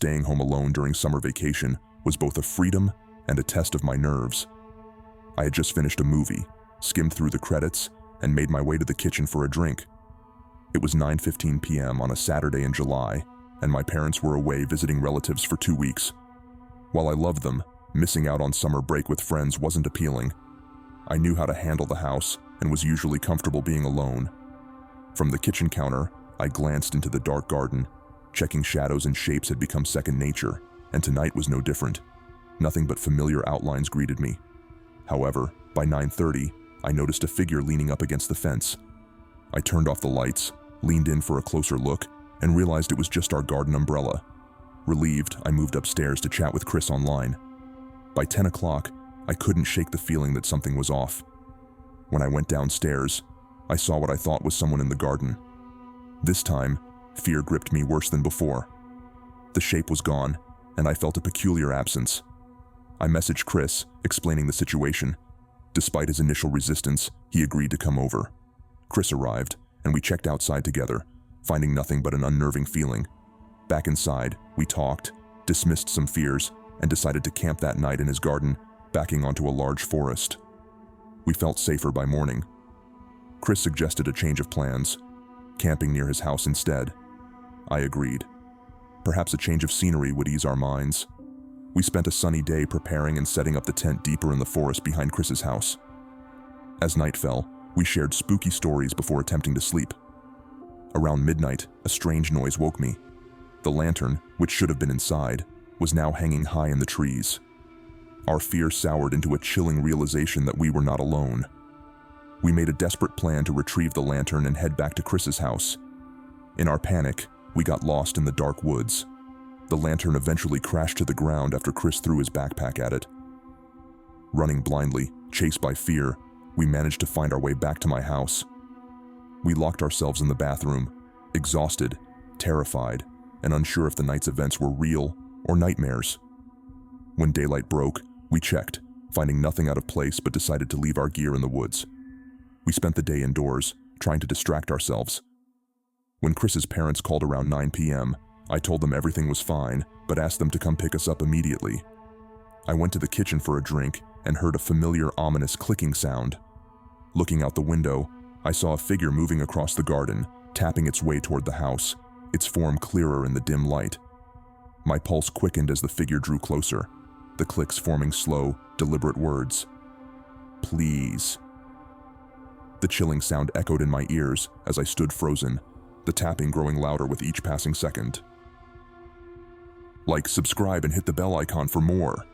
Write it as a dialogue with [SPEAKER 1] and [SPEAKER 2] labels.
[SPEAKER 1] staying home alone during summer vacation was both a freedom and a test of my nerves. I had just finished a movie, skimmed through the credits, and made my way to the kitchen for a drink. It was 9:15 p.m. on a Saturday in July, and my parents were away visiting relatives for 2 weeks. While I loved them, missing out on summer break with friends wasn't appealing. I knew how to handle the house and was usually comfortable being alone. From the kitchen counter, I glanced into the dark garden. Checking shadows and shapes had become second nature, and tonight was no different. Nothing but familiar outlines greeted me. However, by 9:30, I noticed a figure leaning up against the fence. I turned off the lights, leaned in for a closer look, and realized it was just our garden umbrella. Relieved, I moved upstairs to chat with Chris online. By 10 o'clock, I couldn't shake the feeling that something was off. When I went downstairs, I saw what I thought was someone in the garden. This time, fear gripped me worse than before. The shape was gone, and I felt a peculiar absence. I messaged Chris, explaining the situation. Despite his initial resistance, he agreed to come over. Chris arrived, and we checked outside together, finding nothing but an unnerving feeling. Back inside, we talked, dismissed some fears, and decided to camp that night in his garden, backing onto a large forest. We felt safer by morning. Chris suggested a change of plans, camping near his house instead. I agreed. Perhaps a change of scenery would ease our minds. We spent a sunny day preparing and setting up the tent deeper in the forest behind Chris's house. As night fell, we shared spooky stories before attempting to sleep. Around midnight, a strange noise woke me. The lantern, which should have been inside, was now hanging high in the trees. Our fear soured into a chilling realization that we were not alone. We made a desperate plan to retrieve the lantern and head back to Chris's house. In our panic, we got lost in the dark woods. The lantern eventually crashed to the ground after Chris threw his backpack at it. Running blindly, chased by fear, we managed to find our way back to my house. We locked ourselves in the bathroom, exhausted, terrified, and unsure if the night's events were real or nightmares. When daylight broke, we checked, finding nothing out of place but decided to leave our gear in the woods. We spent the day indoors, trying to distract ourselves. When Chris's parents called around 9 p.m., I told them everything was fine, but asked them to come pick us up immediately. I went to the kitchen for a drink and heard a familiar, ominous clicking sound. Looking out the window, I saw a figure moving across the garden, tapping its way toward the house, its form clearer in the dim light. My pulse quickened as the figure drew closer, the clicks forming slow, deliberate words. Please. The chilling sound echoed in my ears as I stood frozen, the tapping growing louder with each passing second. Like, subscribe, and hit the bell icon for more.